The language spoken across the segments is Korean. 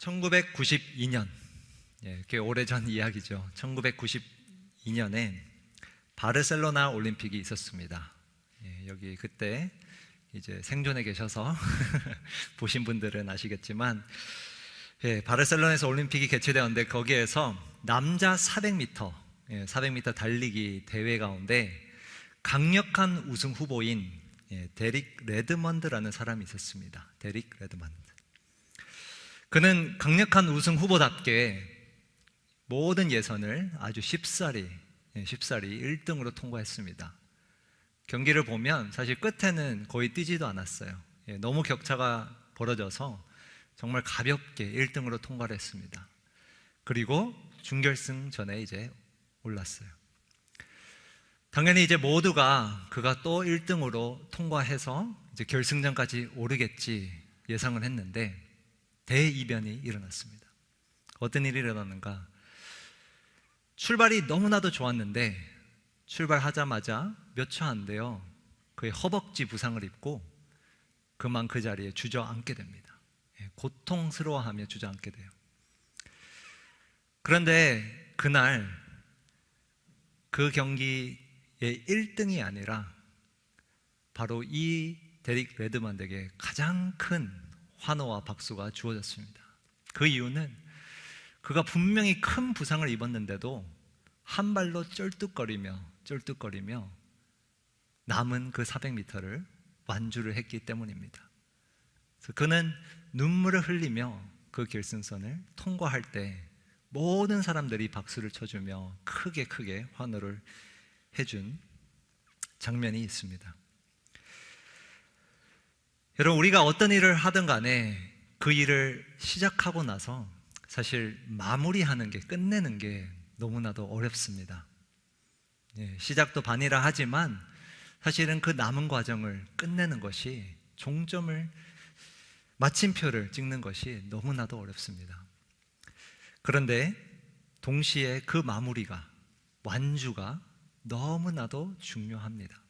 1992년, 꽤 오래전 이야기죠. 1992년에 바르셀로나 올림픽이 있었습니다. 여기 그때 이제 생존해 계셔서 보신 분들은 아시겠지만, 바르셀로나에서 올림픽이 개최되었는데 거기에서 남자 400m, 400m 달리기 대회 가운데 강력한 우승 후보인 데릭 레드먼드라는 사람이 있었습니다. 데릭 레드먼드. 그는 강력한 우승 후보답게 모든 예선을 아주 쉽사리 1등으로 통과했습니다. 경기를 보면 사실 끝에는 거의 뛰지도 않았어요. 너무 격차가 벌어져서 정말 가볍게 1등으로 통과를 했습니다. 그리고 준결승전에 이제 올랐어요. 당연히 이제 모두가 그가 또 1등으로 통과해서 이제 결승전까지 오르겠지 예상을 했는데 대이변이 일어났습니다. 어떤 일이 일어났는가? 출발이 너무나도 좋았는데 출발하자마자 몇 초 안 돼요. 그의 허벅지 부상을 입고 그만 그 자리에 주저앉게 됩니다. 고통스러워하며 주저앉게 돼요. 그런데 그날 그 경기의 1등이 아니라 바로 이 데릭 레드먼드에게 가장 큰 환호와 박수가 주어졌습니다. 그 이유는 그가 분명히 큰 부상을 입었는데도 한 발로 쩔뚝거리며 남은 그 400m를 완주를 했기 때문입니다. 그래서 그는 눈물을 흘리며 그 결승선을 통과할 때 모든 사람들이 박수를 쳐주며 크게 환호를 해준 장면이 있습니다. 여러분, 우리가 어떤 일을 하든 간에 그 일을 시작하고 나서 사실 마무리하는 게, 끝내는 게 너무나도 어렵습니다. 시작도 반이라 하지만 사실은 그 남은 과정을 끝내는 것이, 종점을, 마침표를 찍는 것이 너무나도 어렵습니다. 그런데 동시에 그 마무리가, 완주가 너무나도 중요합니다.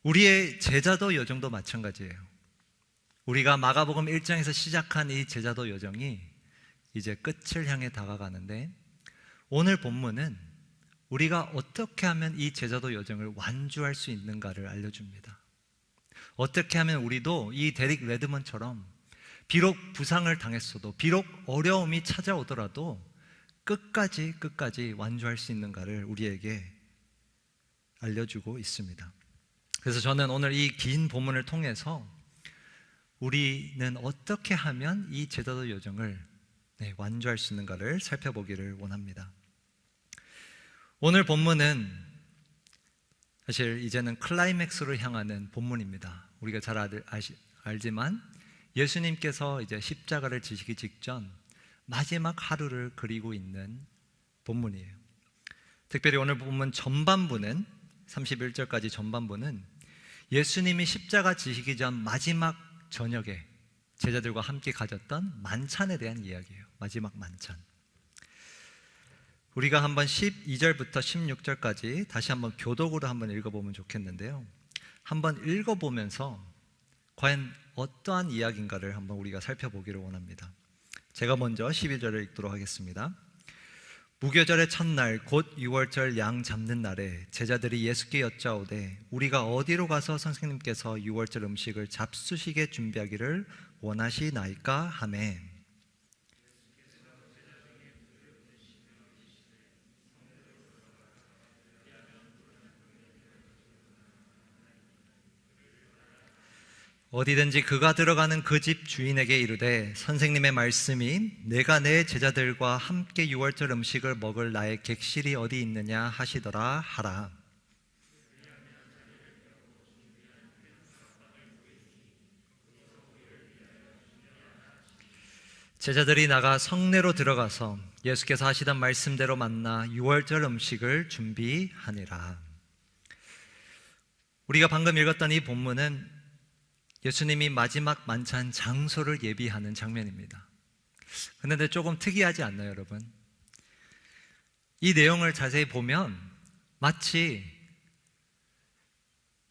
우리의 제자도 여정도 마찬가지예요. 우리가 마가복음 1장에서 시작한 이 제자도 여정이 이제 끝을 향해 다가가는데, 오늘 본문은 우리가 어떻게 하면 이 제자도 여정을 완주할 수 있는가를 알려줍니다. 어떻게 하면 우리도 이 데릭 레드먼처럼 비록 부상을 당했어도, 비록 어려움이 찾아오더라도 끝까지 완주할 수 있는가를 우리에게 알려주고 있습니다. 그래서 저는 오늘 이 긴 본문을 통해서 우리는 어떻게 하면 이 제자도 여정을 완주할 수 있는가를 살펴보기를 원합니다. 오늘 본문은 사실 이제는 클라이맥스로 향하는 본문입니다. 우리가 잘 알지만 예수님께서 이제 십자가를 지시기 직전 마지막 하루를 그리고 있는 본문이에요. 특별히 오늘 본문 전반부는, 31절까지 전반부는 예수님이 십자가 지시기 전 마지막 저녁에 제자들과 함께 가졌던 만찬에 대한 이야기예요. 마지막 만찬. 우리가 한번 12절부터 16절까지 다시 한번 교독으로 한번 읽어보면 좋겠는데요. 한번 읽어보면서 과연 어떠한 이야기인가를 한번 우리가 살펴보기를 원합니다. 제가 먼저 12절을 읽도록 하겠습니다. 무교절의 첫날 곧 유월절 양 잡는 날에 제자들이 예수께 여짜오되 우리가 어디로 가서 선생님께서 유월절 음식을 잡수시게 준비하기를 원하시나이까 하매, 어디든지 그가 들어가는 그 집 주인에게 이르되 선생님의 말씀이 내가 내 제자들과 함께 유월절 음식을 먹을 나의 객실이 어디 있느냐 하시더라 하라. 제자들이 나가 성내로 들어가서 예수께서 하시던 말씀대로 만나 유월절 음식을 준비하니라. 우리가 방금 읽었던 이 본문은 예수님이 마지막 만찬 장소를 예비하는 장면입니다. 그런데 조금 특이하지 않나요, 여러분? 이 내용을 자세히 보면 마치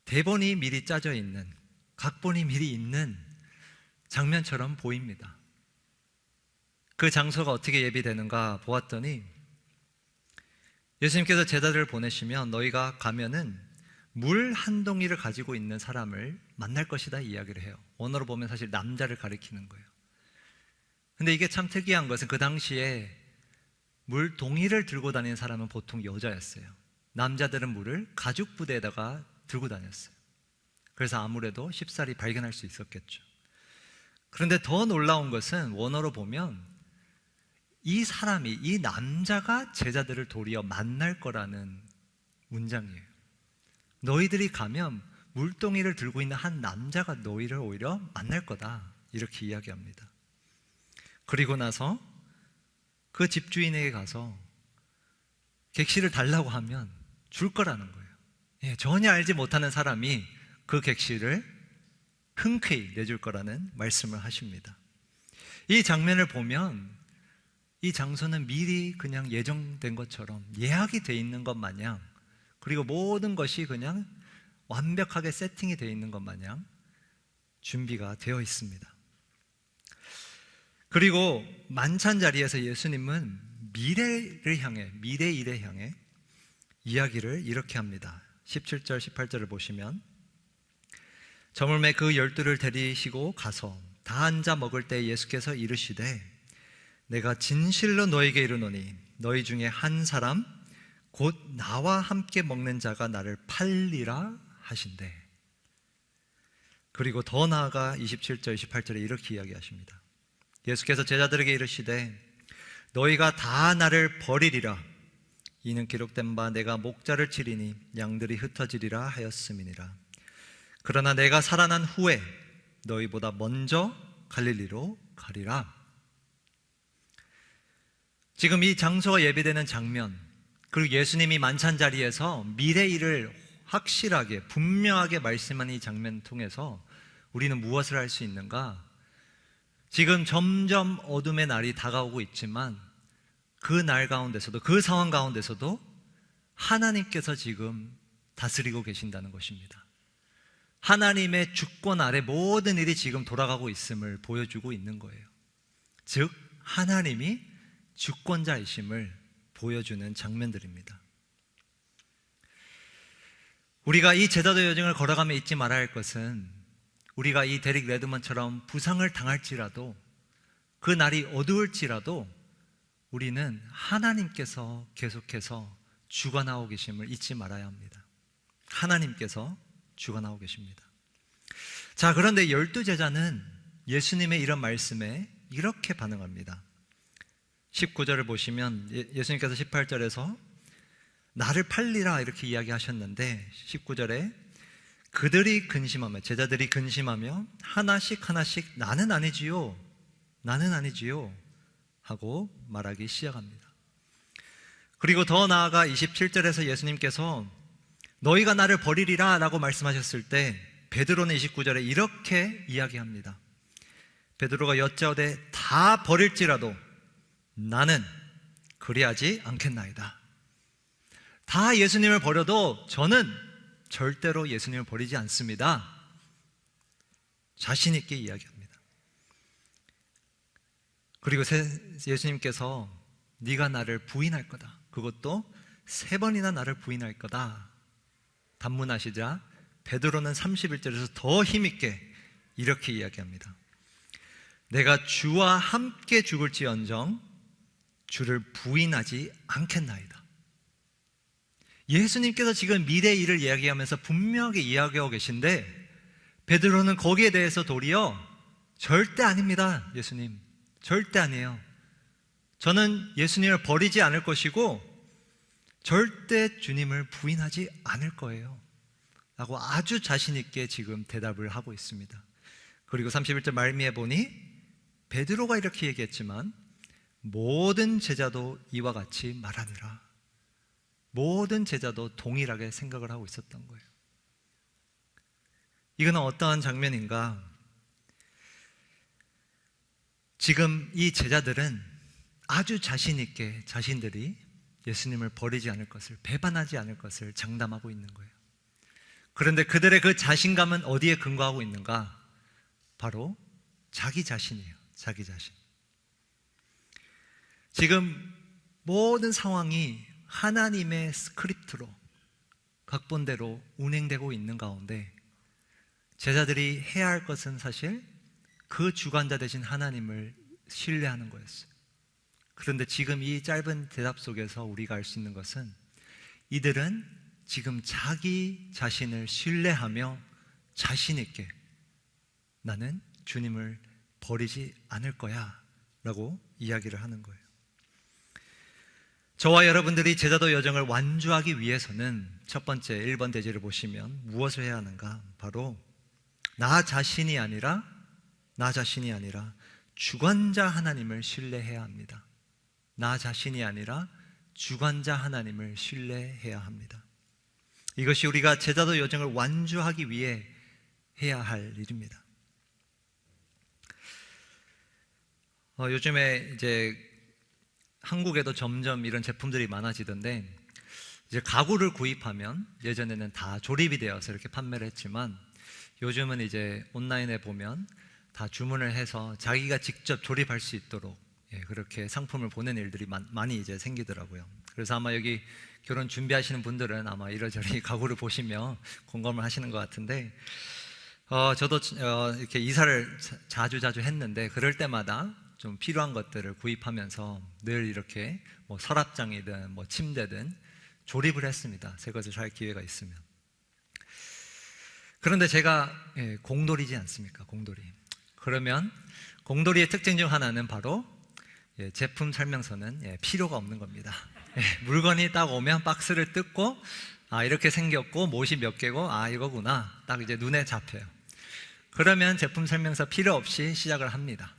대본이 미리 짜져 있는, 각본이 미리 있는 장면처럼 보입니다. 그 장소가 어떻게 예비되는가 보았더니 예수님께서 제자들을 보내시면 너희가 가면은 물 한 동이를 가지고 있는 사람을 만날 것이다 이야기를 해요. 원어로 보면 사실 남자를 가리키는 거예요. 근데 이게 참 특이한 것은 그 당시에 물 동이를 들고 다니는 사람은 보통 여자였어요. 남자들은 물을 가죽 부대에다가 들고 다녔어요. 그래서 아무래도 쉽사리 발견할 수 있었겠죠. 그런데 더 놀라운 것은 원어로 보면 이 사람이, 이 남자가 제자들을 도리어 만날 거라는 문장이에요. 너희들이 가면 물동이를 들고 있는 한 남자가 너희를 오히려 만날 거다, 이렇게 이야기합니다. 그리고 나서 그 집주인에게 가서 객실을 달라고 하면 줄 거라는 거예요. 예, 전혀 알지 못하는 사람이 그 객실을 흔쾌히 내줄 거라는 말씀을 하십니다. 이 장면을 보면 이 장소는 미리 그냥 예정된 것처럼 예약이 돼 있는 것 마냥, 그리고 모든 것이 그냥 완벽하게 세팅이 되어 있는 것 마냥 준비가 되어 있습니다. 그리고 만찬 자리에서 예수님은 미래 일에 향해 이야기를 이렇게 합니다. 17절, 18절을 보시면 저물매 그 12를 데리시고 가서 다 앉아 먹을 때 예수께서 이르시되 내가 진실로 너에게 이르노니 너희 중에 한 사람 곧 나와 함께 먹는 자가 나를 팔리라 하신대. 그리고 더 나아가 27절, 28절에 이렇게 이야기하십니다. 예수께서 제자들에게 이르시되 너희가 다 나를 버리리라. 이는 기록된 바 내가 목자를 치리니 양들이 흩어지리라 하였음이니라. 그러나 내가 살아난 후에 너희보다 먼저 갈릴리로 가리라. 지금 이 장소가 예배되는 장면, 그리고 예수님이 만찬 자리에서 미래 일을 확실하게 분명하게 말씀하는 이 장면 통해서 우리는 무엇을 할 수 있는가? 지금 점점 어둠의 날이 다가오고 있지만 그 날 가운데서도, 그 상황 가운데서도 하나님께서 지금 다스리고 계신다는 것입니다. 하나님의 주권 아래 모든 일이 지금 돌아가고 있음을 보여주고 있는 거예요. 즉 하나님이 주권자이심을 보여주는 장면들입니다. 우리가 이 제자도 여정을 걸어가며 잊지 말아야 할 것은 우리가 이 데릭 레드먼처럼 부상을 당할지라도, 그 날이 어두울지라도 우리는 하나님께서 계속해서 주관하고 계심을 잊지 말아야 합니다. 하나님께서 주관하고 계십니다. 자, 그런데 12제자는 예수님의 이런 말씀에 이렇게 반응합니다. 19절을 보시면 예수님께서 18절에서 나를 팔리라 이렇게 이야기하셨는데 19절에 그들이 근심하며, 제자들이 근심하며 하나씩 하나씩 나는 아니지요 하고 말하기 시작합니다. 그리고 더 나아가 27절에서 예수님께서 너희가 나를 버리리라 라고 말씀하셨을 때 베드로는 29절에 이렇게 이야기합니다. 베드로가 여짜오되 다 버릴지라도 나는 그리하지 않겠나이다. 다 예수님을 버려도 저는 절대로 예수님을 버리지 않습니다. 자신 있게 이야기합니다. 그리고 예수님께서 네가 나를 부인할 거다, 그것도 3번이나 나를 부인할 거다 단문하시자 베드로는 31절에서 더 힘있게 이렇게 이야기합니다. 내가 주와 함께 죽을지언정 주를 부인하지 않겠나이다. 예수님께서 지금 미래 일을 이야기하면서 분명하게 이야기하고 계신데 베드로는 거기에 대해서 도리어 절대 아닙니다. 예수님 절대 아니에요. 저는 예수님을 버리지 않을 것이고 절대 주님을 부인하지 않을 거예요 라고 아주 자신 있게 지금 대답을 하고 있습니다. 그리고 31절 말미에 보니 베드로가 이렇게 얘기했지만 모든 제자도 이와 같이 말하느라. 모든 제자도 동일하게 생각을 하고 있었던 거예요. 이건 어떠한 장면인가? 지금 이 제자들은 아주 자신 있게 자신들이 예수님을 버리지 않을 것을, 배반하지 않을 것을 장담하고 있는 거예요. 그런데 그들의 그 자신감은 어디에 근거하고 있는가? 바로 자기 자신이에요. 자기 자신. 지금 모든 상황이 하나님의 스크립트로 각본대로 운행되고 있는 가운데 제자들이 해야 할 것은 사실 그 주관자 되신 하나님을 신뢰하는 거였어요. 그런데 지금 이 짧은 대답 속에서 우리가 알 수 있는 것은 이들은 지금 자기 자신을 신뢰하며 자신 있게 나는 주님을 버리지 않을 거야 라고 이야기를 하는 거예요. 저와 여러분들이 제자도 여정을 완주하기 위해서는 첫 번째 1번 대지를 보시면 무엇을 해야 하는가? 바로 나 자신이 아니라 주관자 하나님을 신뢰해야 합니다. 나 자신이 아니라 주관자 하나님을 신뢰해야 합니다. 이것이 우리가 제자도 여정을 완주하기 위해 해야 할 일입니다. 요즘에 이제 한국에도 점점 이런 제품들이 많아지던데, 이제 가구를 구입하면 예전에는 다 조립이 되어서 이렇게 판매를 했지만 요즘은 이제 온라인에 보면 다 주문을 해서 자기가 직접 조립할 수 있도록 그렇게 상품을 보내는 일들이 많이 이제 생기더라고요. 그래서 아마 여기 결혼 준비하시는 분들은 아마 이러저리 가구를 보시며 공감을 하시는 것 같은데, 저도 이렇게 이사를 자주 했는데 그럴 때마다 좀 필요한 것들을 구입하면서 늘 이렇게 뭐 서랍장이든 뭐 침대든 조립을 했습니다. 새 것을 살 기회가 있으면. 그런데 제가 공돌이지 않습니까? 공돌이. 그러면 공돌이의 특징 중 하나는 바로 제품 설명서는 필요가 없는 겁니다. 물건이 딱 오면 박스를 뜯고 이렇게 생겼고 못이 몇 개고 이거구나 딱 이제 눈에 잡혀요. 그러면 제품 설명서 필요 없이 시작을 합니다.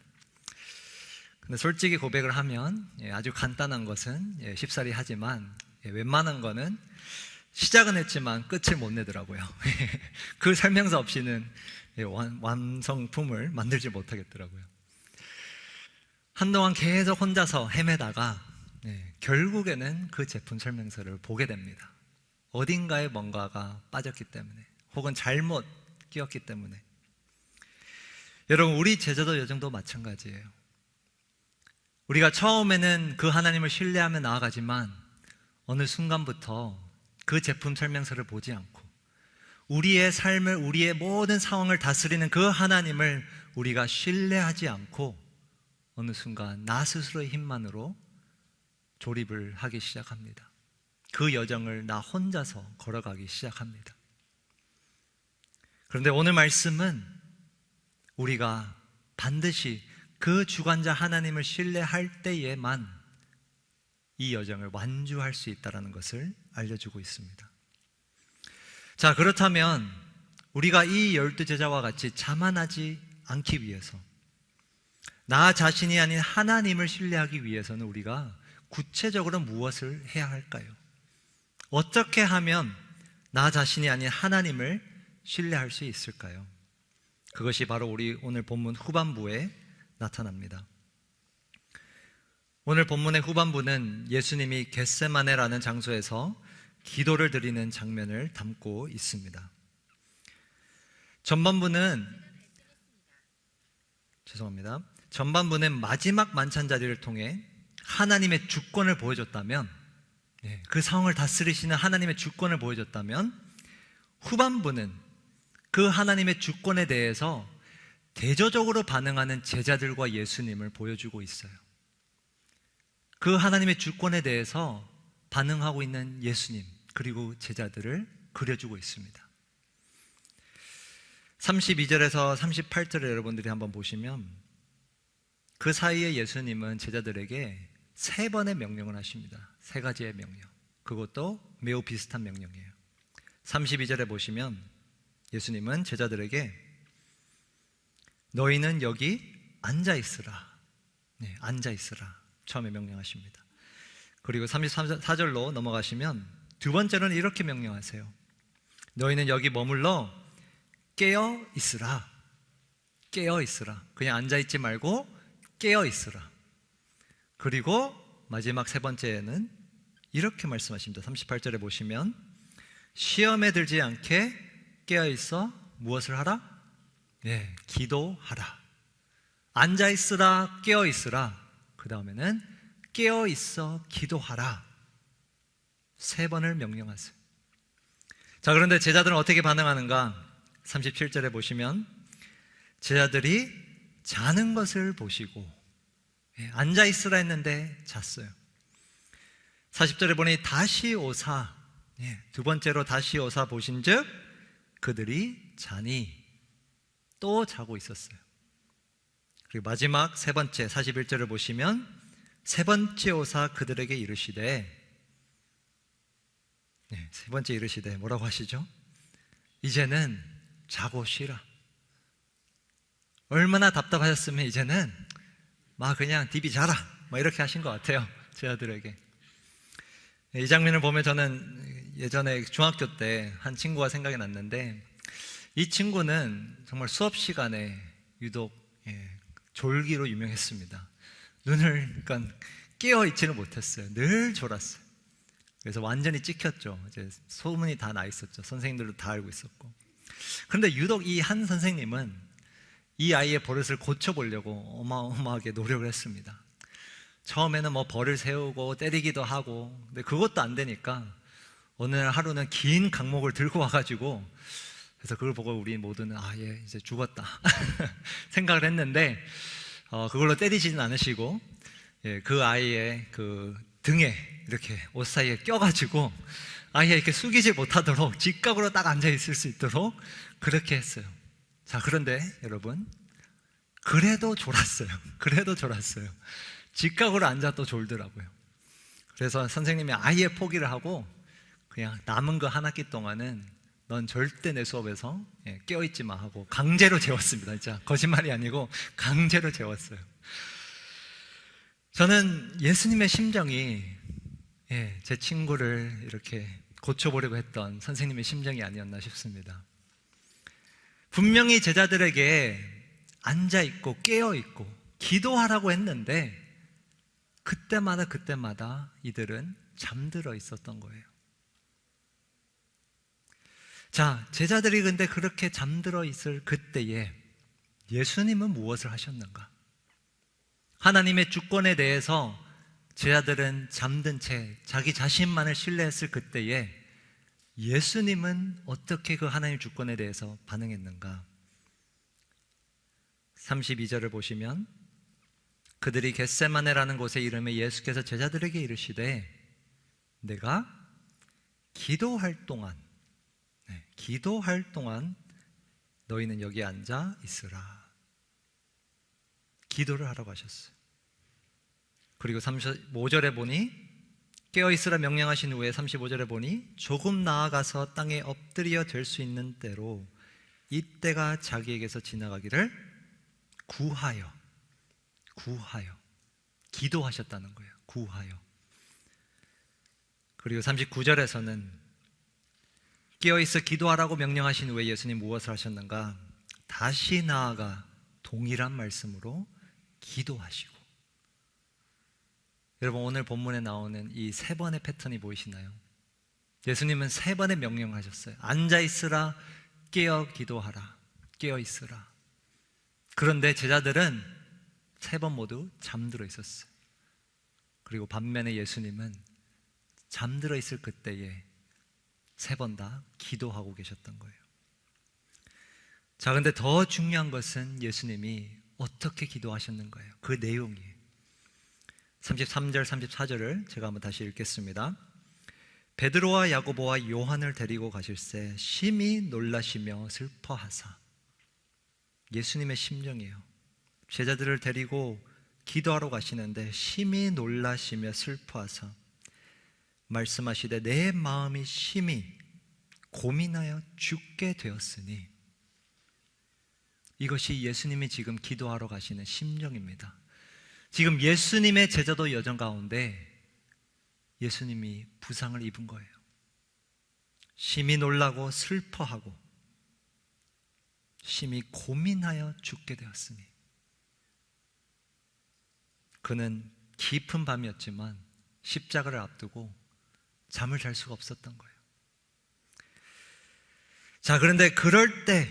근데 솔직히 고백을 하면 아주 간단한 것은 쉽사리 하지만 웬만한 거는 시작은 했지만 끝을 못 내더라고요. 그 설명서 없이는 완성품을 만들지 못하겠더라고요. 한동안 계속 혼자서 헤매다가 결국에는 그 제품 설명서를 보게 됩니다. 어딘가에 뭔가가 빠졌기 때문에 혹은 잘못 끼웠기 때문에. 여러분, 우리 제자도 여정도 마찬가지예요. 우리가 처음에는 그 하나님을 신뢰하며 나아가지만 어느 순간부터 그 제품 설명서를 보지 않고 우리의 삶을, 우리의 모든 상황을 다스리는 그 하나님을 우리가 신뢰하지 않고 어느 순간 나 스스로의 힘만으로 조립을 하기 시작합니다. 그 여정을 나 혼자서 걸어가기 시작합니다. 그런데 오늘 말씀은 우리가 반드시 그 주관자 하나님을 신뢰할 때에만 이 여정을 완주할 수 있다는 것을 알려주고 있습니다. 자, 그렇다면 우리가 이 12제자와 같이 자만하지 않기 위해서, 나 자신이 아닌 하나님을 신뢰하기 위해서는 우리가 구체적으로 무엇을 해야 할까요? 어떻게 하면 나 자신이 아닌 하나님을 신뢰할 수 있을까요? 그것이 바로 우리 오늘 본문 후반부에 나타납니다. 오늘 본문의 후반부는 예수님이 겟세마네라는 장소에서 기도를 드리는 장면을 담고 있습니다. 전반부는 마지막 만찬 자리를 통해 하나님의 주권을 보여줬다면, 그 상황을 다스리시는 하나님의 주권을 보여줬다면, 후반부는 그 하나님의 주권에 대해서 대조적으로 반응하는 제자들과 예수님을 보여주고 있어요. 그 하나님의 주권에 대해서 반응하고 있는 예수님 그리고 제자들을 그려주고 있습니다. 32절에서 38절을 여러분들이 한번 보시면 그 사이에 예수님은 제자들에게 3번의 명령을 하십니다. 3가지의 명령. 그것도 매우 비슷한 명령이에요. 32절에 보시면 예수님은 제자들에게 너희는 여기 앉아있으라. 앉아있으라. 처음에 명령하십니다. 그리고 34절로 넘어가시면 두 번째로는 이렇게 명령하세요. 너희는 여기 머물러 깨어있으라. 깨어있으라. 그냥 앉아있지 말고 깨어있으라. 그리고 마지막 3번째는 이렇게 말씀하십니다. 38절에 보시면 시험에 들지 않게 깨어있어 무엇을 하라? 기도하라. 앉아있으라, 깨어있으라. 그 다음에는 깨어 있어 기도하라. 3번을 명령하세요. 자, 그런데 제자들은 어떻게 반응하는가? 37절에 보시면 제자들이 자는 것을 보시고 앉아 있으라 했는데 잤어요. 40절에 보니 다시 오사, 두 번째로 다시 오사 보신즉 그들이 자니 또 자고 있었어요. 그리고 마지막 3번째 41절을 보시면 3번째 오사 그들에게 이르시되, 3번째 이르시되 뭐라고 하시죠? 이제는 자고 쉬라. 얼마나 답답하셨으면 이제는 막 그냥 디비 자라 이렇게 하신 것 같아요, 제자들에게. 이 장면을 보면 저는 예전에 중학교 때 한 친구가 생각이 났는데, 이 친구는 정말 수업 시간에 유독 졸기로 유명했습니다. 눈을 그러니까 깨어 있지는 못했어요. 늘 졸았어요. 그래서 완전히 찍혔죠. 이제 소문이 다 나 있었죠. 선생님들도 다 알고 있었고. 그런데 유독 이 한 선생님은 이 아이의 버릇을 고쳐보려고 어마어마하게 노력을 했습니다. 처음에는 뭐 벌을 세우고 때리기도 하고, 근데 그것도 안 되니까 어느 날 하루는 긴 강목을 들고 와가지고, 그래서 그걸 보고 우리 모두는 얘 이제 죽었다 생각을 했는데, 그걸로 때리지는 않으시고 그 아이의 그 등에 이렇게 옷 사이에 껴가지고 아이가 이렇게 숙이지 못하도록 직각으로 딱 앉아 있을 수 있도록 그렇게 했어요. 자, 그런데 여러분, 그래도 졸았어요. 직각으로 앉아도 졸더라고요. 그래서 선생님이 아예 포기를 하고 그냥 남은 그 한 학기 동안은 넌 절대 내 수업에서 깨어있지 마 하고 강제로 재웠습니다. 진짜 거짓말이 아니고 강제로 재웠어요. 저는 예수님의 심정이 제 친구를 이렇게 고쳐보려고 했던 선생님의 심정이 아니었나 싶습니다. 분명히 제자들에게 앉아있고 깨어있고 기도하라고 했는데 그때마다 이들은 잠들어 있었던 거예요. 자, 제자들이 근데 그렇게 잠들어 있을 그때에 예수님은 무엇을 하셨는가? 하나님의 주권에 대해서 제자들은 잠든 채 자기 자신만을 신뢰했을 그때에 예수님은 어떻게 그 하나님의 주권에 대해서 반응했는가? 32절을 보시면 그들이 겟세마네라는 곳에 이르매 예수께서 제자들에게 이르시되 내가 기도할 동안 너희는 여기 앉아 있으라. 기도를 하라고 하셨어요. 그리고 35절에 보니 깨어있으라 명령하신 후에 35절에 보니 조금 나아가서 땅에 엎드려 될 수 있는 때로 이때가 자기에게서 지나가기를 구하여 기도하셨다는 거예요. 구하여. 그리고 39절에서는 깨어있어 기도하라고 명령하신 후에 예수님 무엇을 하셨는가? 다시 나아가 동일한 말씀으로 기도하시고. 여러분, 오늘 본문에 나오는 이 3번의 패턴이 보이시나요? 예수님은 3번의 명령을 하셨어요. 앉아있으라, 깨어 기도하라, 깨어있으라. 그런데 제자들은 3번 모두 잠들어 있었어요. 그리고 반면에 예수님은 잠들어 있을 그때에 3번 다 기도하고 계셨던 거예요. 자, 근데 더 중요한 것은 예수님이 어떻게 기도하셨는 거예요. 그 내용이에요. 33절, 34절을 제가 한번 다시 읽겠습니다. 베드로와 야고보와 요한을 데리고 가실새 심히 놀라시며 슬퍼하사. 예수님의 심정이에요. 제자들을 데리고 기도하러 가시는데 심히 놀라시며 슬퍼하사 말씀하시되 내 마음이 심히 고민하여 죽게 되었으니. 이것이 예수님이 지금 기도하러 가시는 심정입니다. 지금 예수님의 제자도 여정 가운데 예수님이 부상을 입은 거예요. 심히 놀라고 슬퍼하고 심히 고민하여 죽게 되었으니. 그는 깊은 밤이었지만 십자가를 앞두고 잠을 잘 수가 없었던 거예요. 자, 그런데 그럴 때,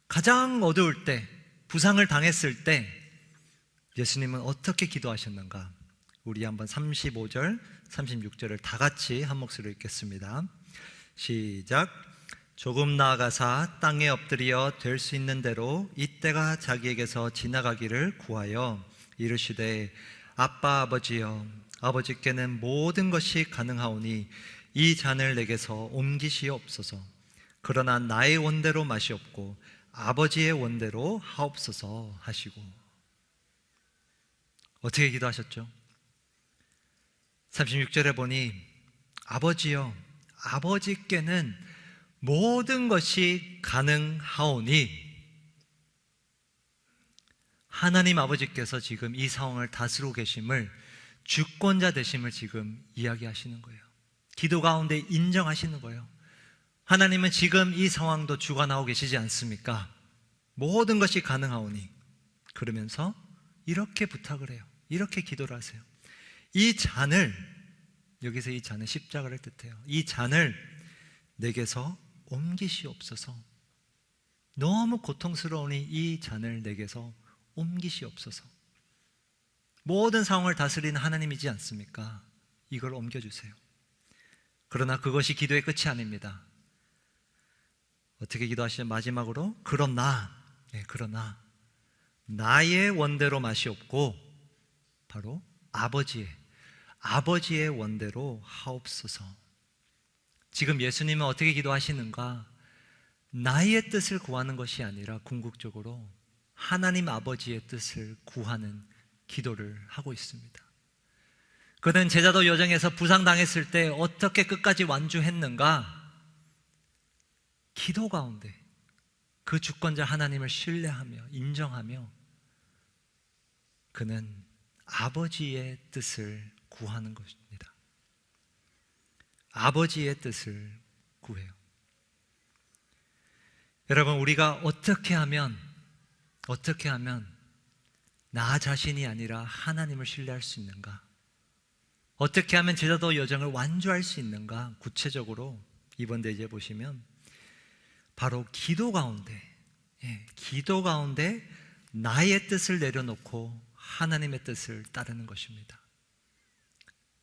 가장 어두울 때, 부상을 당했을 때 예수님은 어떻게 기도하셨는가? 우리 한번 35절, 36절을 다 같이 한 목소리로 읽겠습니다. 시작. 조금 나아가사 땅에 엎드려 될 수 있는 대로 이때가 자기에게서 지나가기를 구하여 이르시되 아빠 아버지여, 아버지께는 모든 것이 가능하오니 이 잔을 내게서 옮기시옵소서. 그러나 나의 원대로 마시옵고 아버지의 원대로 하옵소서 하시고. 어떻게 기도하셨죠? 36절에 보니 아버지여, 아버지께는 모든 것이 가능하오니, 하나님 아버지께서 지금 이 상황을 다스리고 계심을, 주권자 되심을 지금 이야기하시는 거예요. 기도 가운데 인정하시는 거예요. 하나님은 지금 이 상황도 주관하고 계시지 않습니까? 모든 것이 가능하오니. 그러면서 이렇게 부탁을 해요. 이렇게 기도를 하세요. 이 잔을, 여기서 이 잔은 십자가를 뜻해요. 이 잔을 내게서 옮기시옵소서. 너무 고통스러우니 이 잔을 내게서 옮기시옵소서. 모든 상황을 다스리는 하나님이지 않습니까? 이걸 옮겨주세요. 그러나 그것이 기도의 끝이 아닙니다. 어떻게 기도하시냐? 마지막으로 그러나 나의 원대로 마시옵고 바로 아버지의 원대로 하옵소서. 지금 예수님은 어떻게 기도하시는가? 나의 뜻을 구하는 것이 아니라 궁극적으로 하나님 아버지의 뜻을 구하는 기도를 하고 있습니다. 그는 제자도 여정에서 부상당했을 때 어떻게 끝까지 완주했는가? 기도 가운데 그 주권자 하나님을 신뢰하며 인정하며 그는 아버지의 뜻을 구하는 것입니다. 아버지의 뜻을 구해요. 여러분, 우리가 어떻게 하면 나 자신이 아니라 하나님을 신뢰할 수 있는가? 어떻게 하면 제자도 여정을 완주할 수 있는가? 구체적으로 이번 대지에 보시면 바로 기도 가운데 나의 뜻을 내려놓고 하나님의 뜻을 따르는 것입니다.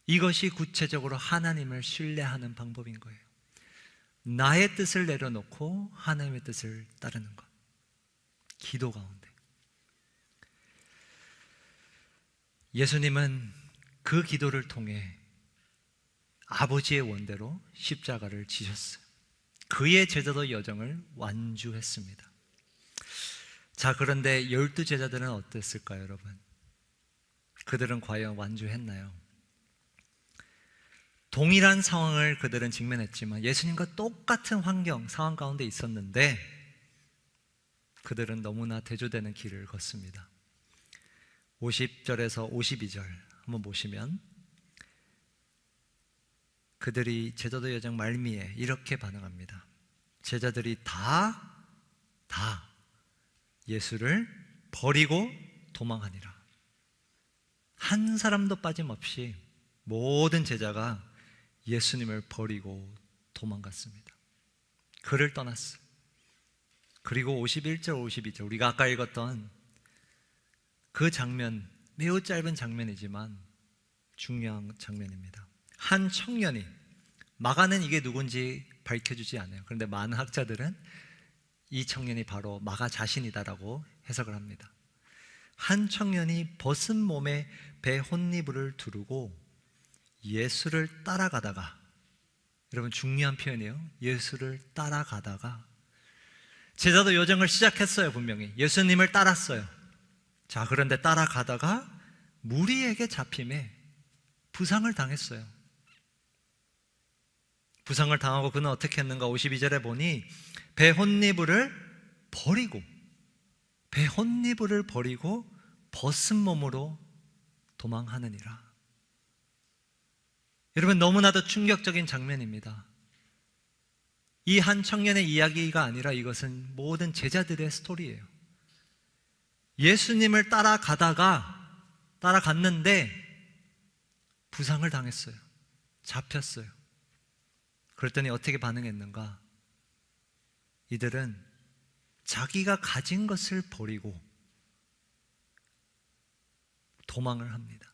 이것이 구체적으로 하나님을 신뢰하는 방법인 거예요. 나의 뜻을 내려놓고 하나님의 뜻을 따르는 것. 기도 가운데. 예수님은 그 기도를 통해 아버지의 원대로 십자가를 지셨어요. 그의 제자도 여정을 완주했습니다. 자, 그런데 12제자들은 어땠을까요, 여러분? 그들은 과연 완주했나요? 동일한 상황을 그들은 직면했지만 예수님과 똑같은 상황 가운데 있었는데 그들은 너무나 대조되는 길을 걷습니다. 50절에서 52절 한번 보시면 그들이 제자도 여정 말미에 이렇게 반응합니다. 제자들이 다 예수를 버리고 도망하니라. 한 사람도 빠짐없이 모든 제자가 예수님을 버리고 도망갔습니다. 그를 떠났어요. 그리고 51절, 52절 우리가 아까 읽었던 그 장면, 매우 짧은 장면이지만 중요한 장면입니다. 한 청년이, 마가는 이게 누군지 밝혀주지 않아요. 그런데 많은 학자들은 이 청년이 바로 마가 자신이다라고 해석을 합니다. 한 청년이 벗은 몸에 배 혼니부를 두르고 예수를 따라가다가, 여러분 중요한 표현이에요. 예수를 따라가다가 제자도 여정을 시작했어요. 분명히 예수님을 따랐어요. 자, 그런데 따라가다가 무리에게 잡힘에 부상을 당했어요. 부상을 당하고 그는 어떻게 했는가? 52절에 보니 배 혼니부를 버리고 벗은 몸으로 도망하느니라. 여러분, 너무나도 충격적인 장면입니다. 이 한 청년의 이야기가 아니라 이것은 모든 제자들의 스토리예요. 예수님을 따라갔는데 부상을 당했어요. 잡혔어요. 그랬더니 어떻게 반응했는가? 이들은 자기가 가진 것을 버리고 도망을 합니다.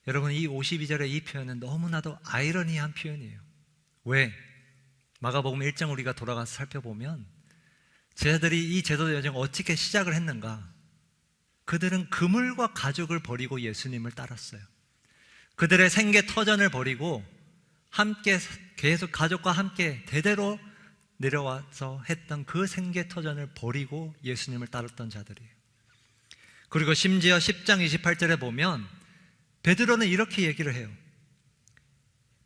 여러분, 이 52절의 이 표현은 너무나도 아이러니한 표현이에요. 왜? 마가복음 1장 우리가 돌아가서 살펴보면 제자들이 이 제도 여정을 어떻게 시작을 했는가? 그들은 그물과 가죽을 버리고 예수님을 따랐어요. 그들의 생계 터전을 버리고 함께 계속 가족과 함께 대대로 내려와서 했던 그 생계 터전을 버리고 예수님을 따랐던 자들이에요. 그리고 심지어 10장 28절에 보면 베드로는 이렇게 얘기를 해요.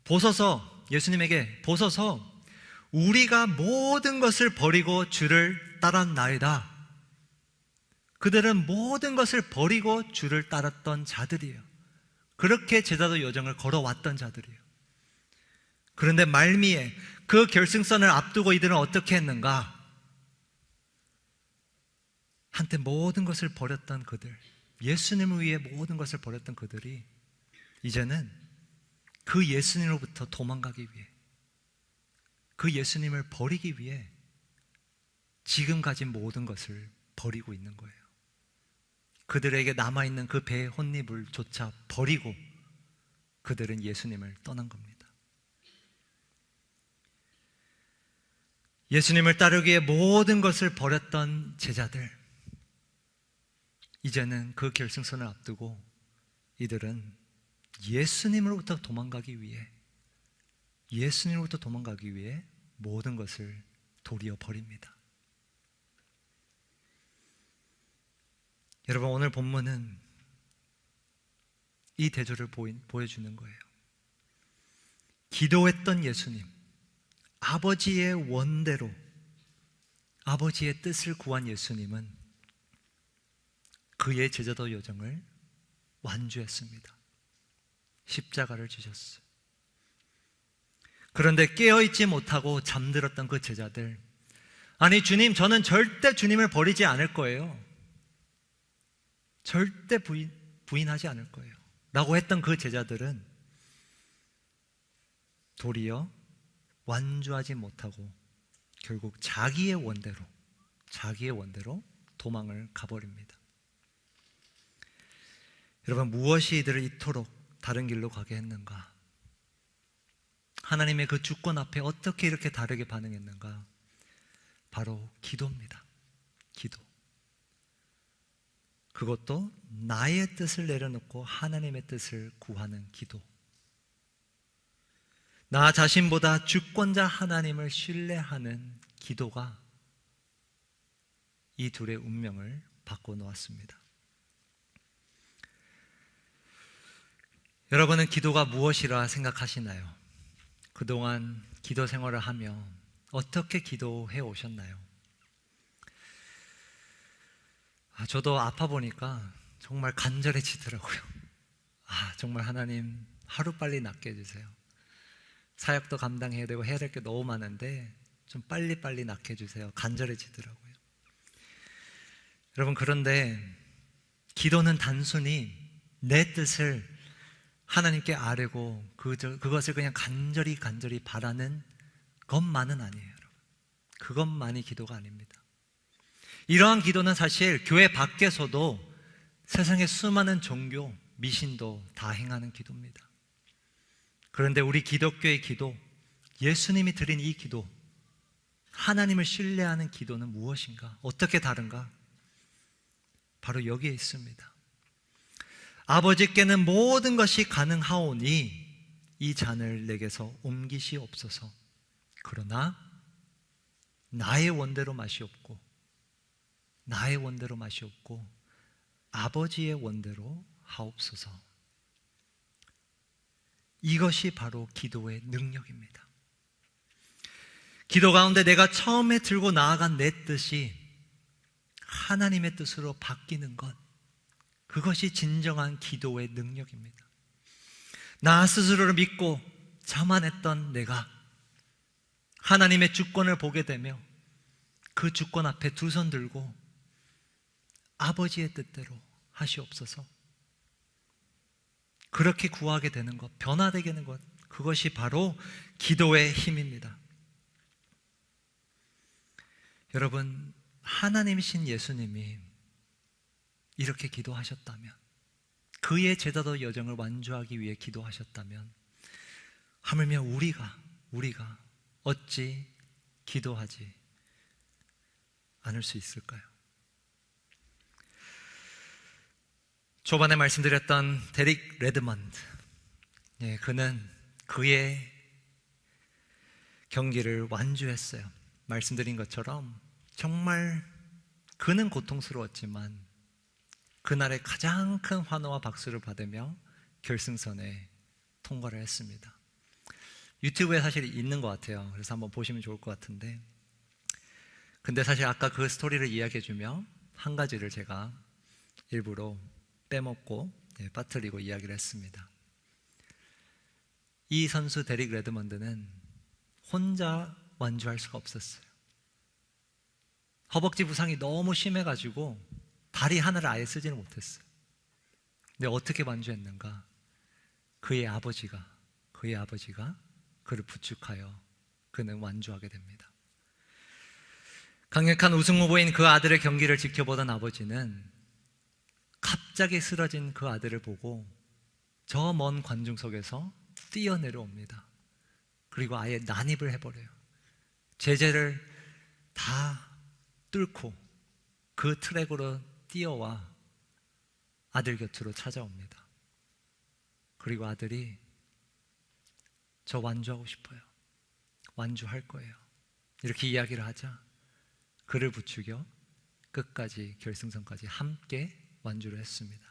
보소서, 예수님에게 보소서, 우리가 모든 것을 버리고 주를 따랐나이다. 그들은 모든 것을 버리고 주를 따랐던 자들이에요. 그렇게 제자도 여정을 걸어왔던 자들이에요. 그런데 말미에 그 결승선을 앞두고 이들은 어떻게 했는가? 한때 모든 것을 버렸던 그들, 예수님을 위해 모든 것을 버렸던 그들이 이제는 그 예수님으로부터 도망가기 위해, 그 예수님을 버리기 위해 지금 가진 모든 것을 버리고 있는 거예요. 그들에게 남아있는 그 배의 혼잎을조차 버리고 그들은 예수님을 떠난 겁니다. 예수님을 따르기 위해 모든 것을 버렸던 제자들, 이제는 그 결승선을 앞두고 이들은 예수님으로부터 도망가기 위해 모든 것을 도리어 버립니다. 여러분, 오늘 본문은 이 대조를 보여주는 거예요. 기도했던 예수님, 아버지의 원대로 아버지의 뜻을 구한 예수님은 그의 제자도 여정을 완주했습니다. 십자가를 지셨어요. 그런데 깨어있지 못하고 잠들었던 그 제자들, 아니 주님, 저는 절대 주님을 버리지 않을 거예요. 절대 부인하지 않을 거예요 라고 했던 그 제자들은 도리어 완주하지 못하고 결국 자기의 원대로 도망을 가버립니다. 여러분, 무엇이 이들을 이토록 다른 길로 가게 했는가? 하나님의 그 주권 앞에 어떻게 이렇게 다르게 반응했는가? 바로 기도입니다. 기도. 그것도 나의 뜻을 내려놓고 하나님의 뜻을 구하는 기도. 나 자신보다 주권자 하나님을 신뢰하는 기도가 이 둘의 운명을 바꿔놓았습니다. 여러분은 기도가 무엇이라 생각하시나요? 그동안 기도 생활을 하며 어떻게 기도해 오셨나요? 저도 아파 보니까 정말 간절해지더라고요. 정말 하나님, 하루빨리 낫게 해주세요. 사역도 감당해야 되고 해야 될 게 너무 많은데 좀 빨리빨리 낫게 해주세요. 간절해지더라고요. 여러분, 그런데 기도는 단순히 내 뜻을 하나님께 아뢰고 그것을 그냥 간절히 바라는 것만은 아니에요. 여러분, 그것만이 기도가 아닙니다. 이러한 기도는 사실 교회 밖에서도 세상의 수많은 종교, 미신도 다 행하는 기도입니다. 그런데 우리 기독교의 기도, 예수님이 드린 이 기도, 하나님을 신뢰하는 기도는 무엇인가? 어떻게 다른가? 바로 여기에 있습니다. 아버지께는 모든 것이 가능하오니 이 잔을 내게서 옮기시옵소서. 그러나 나의 원대로 마시옵고 아버지의 원대로 하옵소서. 이것이 바로 기도의 능력입니다. 기도 가운데 내가 처음에 들고 나아간 내 뜻이 하나님의 뜻으로 바뀌는 것, 그것이 진정한 기도의 능력입니다. 나 스스로를 믿고 자만했던 내가 하나님의 주권을 보게 되며 그 주권 앞에 두 손 들고 아버지의 뜻대로 하시옵소서, 그렇게 구하게 되는 것, 변화되게 되는 것, 그것이 바로 기도의 힘입니다. 여러분, 하나님이신 예수님이 이렇게 기도하셨다면, 그 그의 제자도 여정을 완주하기 위해 기도하셨다면 하물며 우리가 어찌 기도하지 않을 수 있을까요? 초반에 말씀드렸던 데릭 레드먼드, 그는 그의 경기를 완주했어요. 말씀드린 것처럼 정말 그는 고통스러웠지만 그날의 가장 큰 환호와 박수를 받으며 결승선에 통과를 했습니다. 유튜브에 사실 있는 것 같아요. 그래서 한번 보시면 좋을 것 같은데, 근데 사실 아까 그 스토리를 이야기해주며 한 가지를 제가 일부러 빼먹고 빠뜨리고 이야기를 했습니다. 이 선수 데릭 레드먼드는 혼자 완주할 수가 없었어요. 허벅지 부상이 너무 심해가지고 다리 하나를 아예 쓰지는 못했어요. 근데 어떻게 완주했는가? 그의 아버지가 그를 부축하여 그는 완주하게 됩니다. 강력한 우승 후보인 그 아들의 경기를 지켜보던 아버지는 갑자기 쓰러진 그 아들을 보고 저 먼 관중석에서 뛰어내려옵니다. 그리고 아예 난입을 해버려요. 제재를 다 뚫고 그 트랙으로 뛰어와 아들 곁으로 찾아옵니다. 그리고 아들이 저 완주하고 싶어요. 완주할 거예요. 이렇게 이야기를 하자 그를 부추겨 끝까지 결승선까지 함께 완주를 했습니다.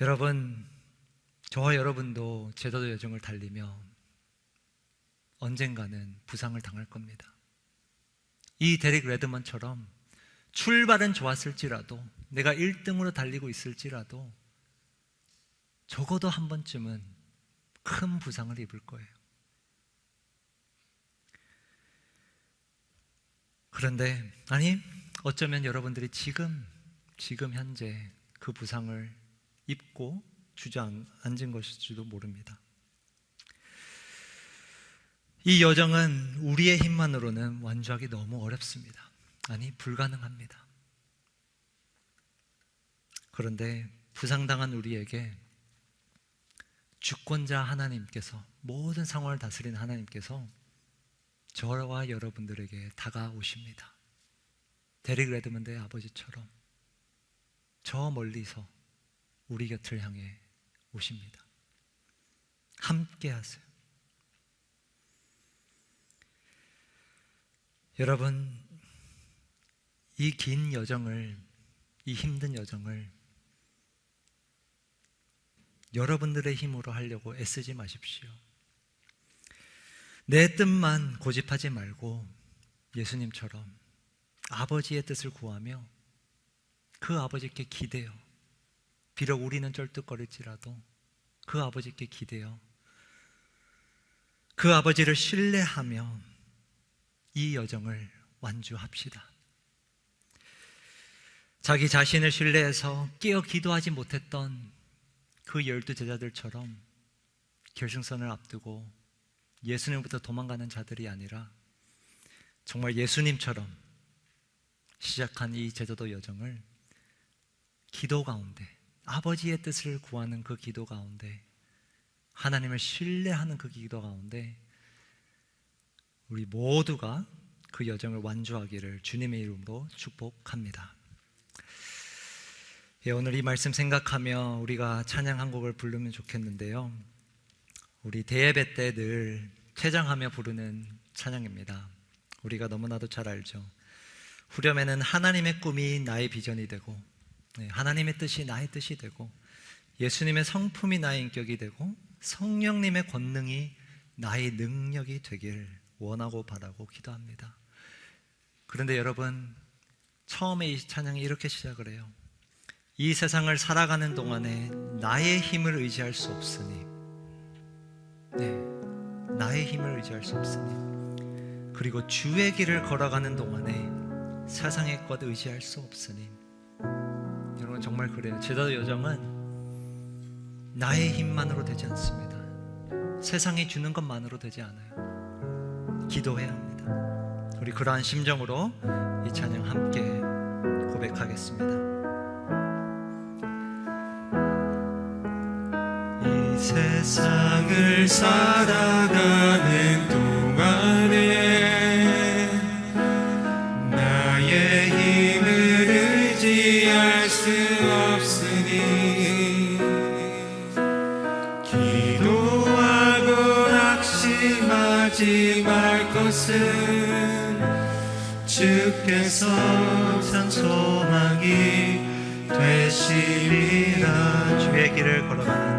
여러분, 저와 여러분도 제자도 여정을 달리며 언젠가는 부상을 당할 겁니다. 이 데릭 레드먼처럼 출발은 좋았을지라도, 내가 1등으로 달리고 있을지라도 적어도 한 번쯤은 큰 부상을 입을 거예요. 그런데 어쩌면 여러분들이 지금 현재 그 부상을 입고 주저앉은 것일지도 모릅니다. 이 여정은 우리의 힘만으로는 완주하기 너무 어렵습니다. 불가능합니다. 그런데 부상당한 우리에게 주권자 하나님께서, 모든 상황을 다스리는 하나님께서 저와 여러분들에게 다가오십니다. 데릭 레드먼드의 아버지처럼 저 멀리서 우리 곁을 향해 오십니다. 함께 하세요. 여러분, 이 긴 여정을, 이 힘든 여정을 여러분들의 힘으로 하려고 애쓰지 마십시오. 내 뜻만 고집하지 말고 예수님처럼 아버지의 뜻을 구하며 그 아버지께 기대어, 비록 우리는 쩔뚝거릴지라도 그 아버지께 기대어 그 아버지를 신뢰하며 이 여정을 완주합시다. 자기 자신을 신뢰해서 깨어 기도하지 못했던 그 12제자들처럼 결승선을 앞두고 예수님부터 도망가는 자들이 아니라 정말 예수님처럼 시작한 이 제자도 여정을 기도 가운데, 아버지의 뜻을 구하는 그 기도 가운데, 하나님을 신뢰하는 그 기도 가운데 우리 모두가 그 여정을 완주하기를 주님의 이름으로 축복합니다. 오늘 이 말씀 생각하며 우리가 찬양 한 곡을 부르면 좋겠는데요, 우리 대예배 때 늘 퇴장하며 부르는 찬양입니다. 우리가 너무나도 잘 알죠. 후렴에는 하나님의 꿈이 나의 비전이 되고, 하나님의 뜻이 나의 뜻이 되고, 예수님의 성품이 나의 인격이 되고, 성령님의 권능이 나의 능력이 되길 원하고 바라고 기도합니다. 그런데 여러분, 처음에 이 찬양이 이렇게 시작을 해요. 이 세상을 살아가는 동안에 나의 힘을 의지할 수 없으니, 나의 힘을 의지할 수 없으니, 그리고 주의 길을 걸어가는 동안에 세상의 것 의지할 수 없으니. 여러분, 정말 그래요. 제자도 여정은 나의 힘만으로 되지 않습니다. 세상이 주는 것만으로 되지 않아요. 기도해야 합니다. 우리 그러한 심정으로 이 찬양 함께 고백하겠습니다. 세상을 살아가는 동안에 나의 힘을 의지할 수 없으니 기도하고 낙심하지 말 것은 주께서 참 소망이 되시리라. 주의 길을 걸어가는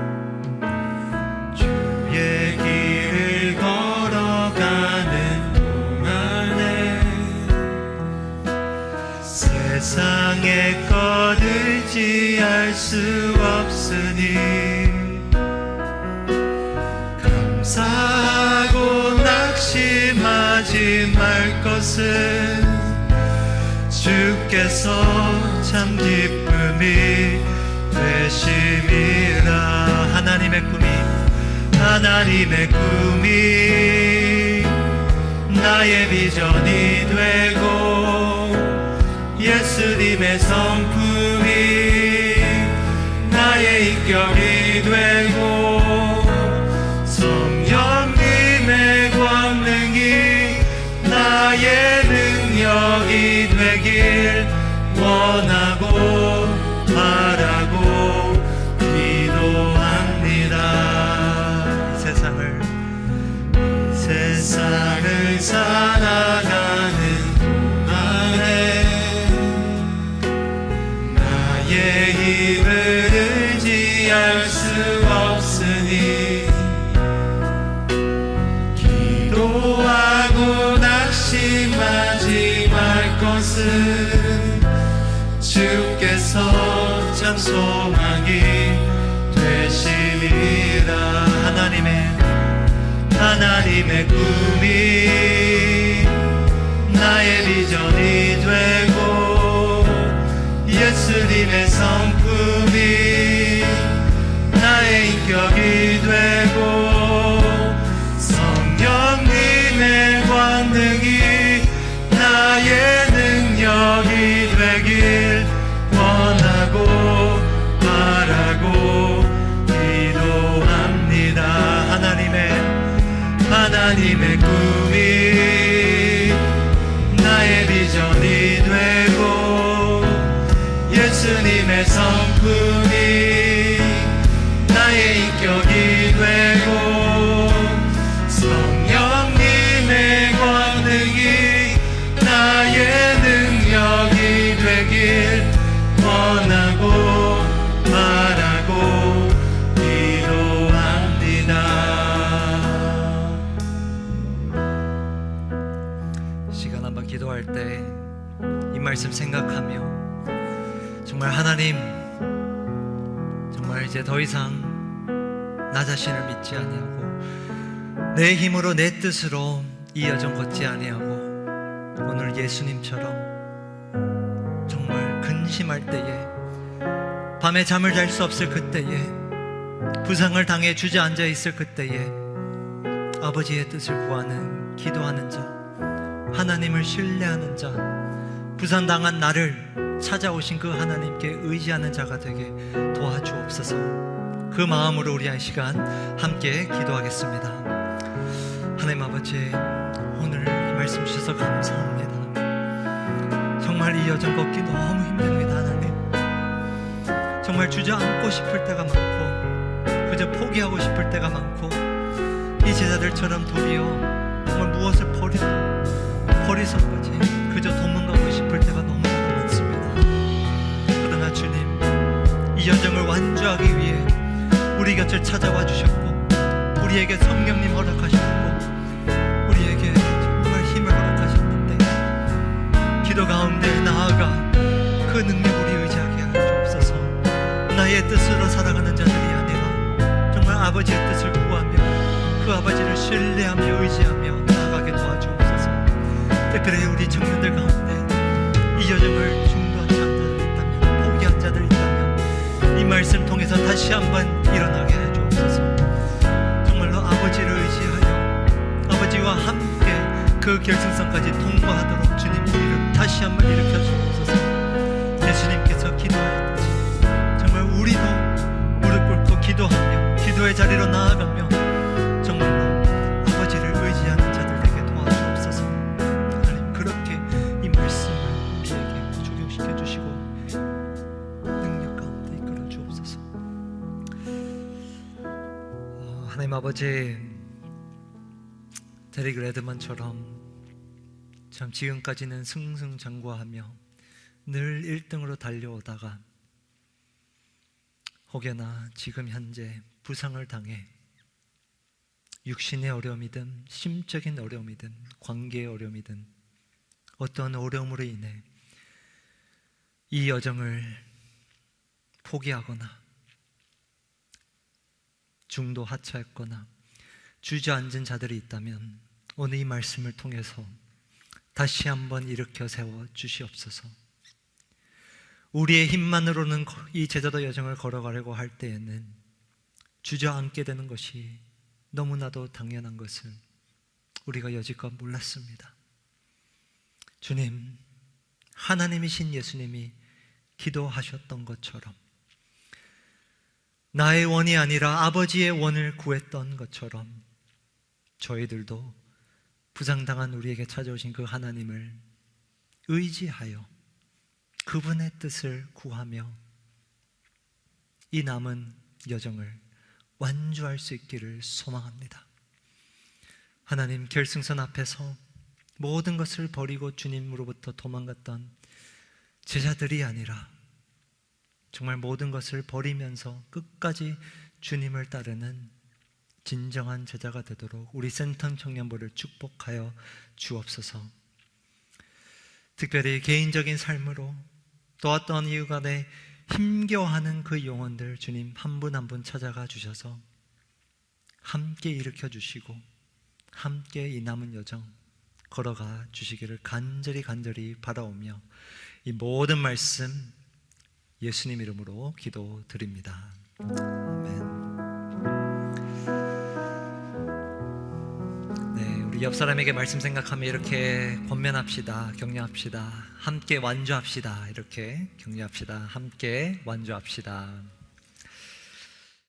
길을 걸어가는 동안에 세상의 것 의지할 수 없으니 감사하고 낙심하지 말 것은 주께서 참 기쁨이 되심이라. 하나님의 꿈이 나의 비전이 되고 예수님의 성품이 나의 인격이 되고 성령님의 권능이 나의 능력이 되길 원하고 바라고 기도합니다. 세상을 살아가는 동안에 나의 힘을 의지할 수 없으니 기도하고 낙심하지 말 것은 주께서 참 소망이 되심이라. 하나님의 꿈이 나의 비전이 되고 예수님의 성품이 나의 인격이 되고 성령님의 권능이 나의 능력이 되길 원하고 바라고 기도합니다. 하나님의 꿈이 나의 비전이 되고 예수님의 성품이 나의 인격이 되고 성령님의 권능이 나의 능력이 되길 원하고 바라고 기도합니다. 기도할 때 이 말씀 생각하며 정말 하나님, 정말 이제 더 이상 나 자신을 믿지 아니하고 내 힘으로 내 뜻으로 이 여정 걷지 아니하고 오늘 예수님처럼 정말 근심할 때에 밤에 잠을 잘 수 없을 그때에 부상을 당해 주저앉아 있을 그때에 아버지의 뜻을 구하는 기도하는 자, 하나님을 신뢰하는 자, 부산당한 나를 찾아오신 그 하나님께 의지하는 자가 되게 도와주옵소서. 그 마음으로 우리 한 시간 함께 기도하겠습니다. 하나님 아버지, 오늘 이 말씀 주셔서 감사합니다. 정말 이 여정 걷기 너무 힘듭니다. 하나님, 정말 주저앉고 싶을 때가 많고 그저 포기하고 싶을 때가 많고 이 제자들처럼 도리어 정말 무엇을 버리서까지 그저 도망가고 싶을 때가 너무나도 많습니다. 그러나 주님, 이 여정을 완주하기 위해 우리 곁을 찾아와 주셨고 우리에게 성령님 허락하셨고 우리에게 정말 힘을 허락하셨는데 기도 가운데 나아가 그 능력 우리 의지하게 하여 주옵소서. 나의 뜻으로 살아가는 자들이 아니라 정말 아버지의 뜻을 구하며 그 아버지를 신뢰하며 의지하며 나아가게 도와주옵소서. 특별히 우리 청년들 가운데 이 여정을 중도한 자들 있다면, 포기한 자들 있다면 이 말씀 통해서 다시 한번 일어나게 해 주옵소서. 정말로 아버지를 의지하여 아버지와 함께 그 결승선까지 통과하도록 주님 우리를 다시 한번 일으켜 주옵소서. 예수님께서 기도하였듯이 정말 우리도 무릎 꿇고 기도하며 기도의 자리로 하나님 아버지, 데릭 레드먼처럼 참 지금까지는 승승장구하며 늘 1등으로 달려오다가 혹여나 지금 현재 부상을 당해 육신의 어려움이든 심적인 어려움이든 관계의 어려움이든 어떤 어려움으로 인해 이 여정을 포기하거나 중도 하차했거나 주저앉은 자들이 있다면 오늘 이 말씀을 통해서 다시 한번 일으켜 세워 주시옵소서. 우리의 힘만으로는 이 제자도 여정을 걸어가려고 할 때에는 주저앉게 되는 것이 너무나도 당연한 것을 우리가 여지껏 몰랐습니다. 주님, 하나님이신 예수님이 기도하셨던 것처럼 나의 원이 아니라 아버지의 원을 구했던 것처럼 저희들도 부상당한 우리에게 찾아오신 그 하나님을 의지하여 그분의 뜻을 구하며 이 남은 여정을 완주할 수 있기를 소망합니다. 하나님, 결승선 앞에서 모든 것을 버리고 주님으로부터 도망갔던 제자들이 아니라 정말 모든 것을 버리면서 끝까지 주님을 따르는 진정한 제자가 되도록 우리 센텀 청년부를 축복하여 주옵소서. 특별히 개인적인 삶으로 또 어떤 이유 간에 힘겨워하는 그 영혼들 주님 한 분 한 분 찾아가 주셔서 함께 일으켜 주시고 함께 이 남은 여정 걸어가 주시기를 간절히 바라오며 이 모든 말씀 예수님 이름으로 기도드립니다. 아멘. 네, 우리 옆 사람에게 말씀 생각하며 이렇게 권면합시다. 격려합시다. 함께 완주합시다. 이렇게 격려합시다. 함께 완주합시다.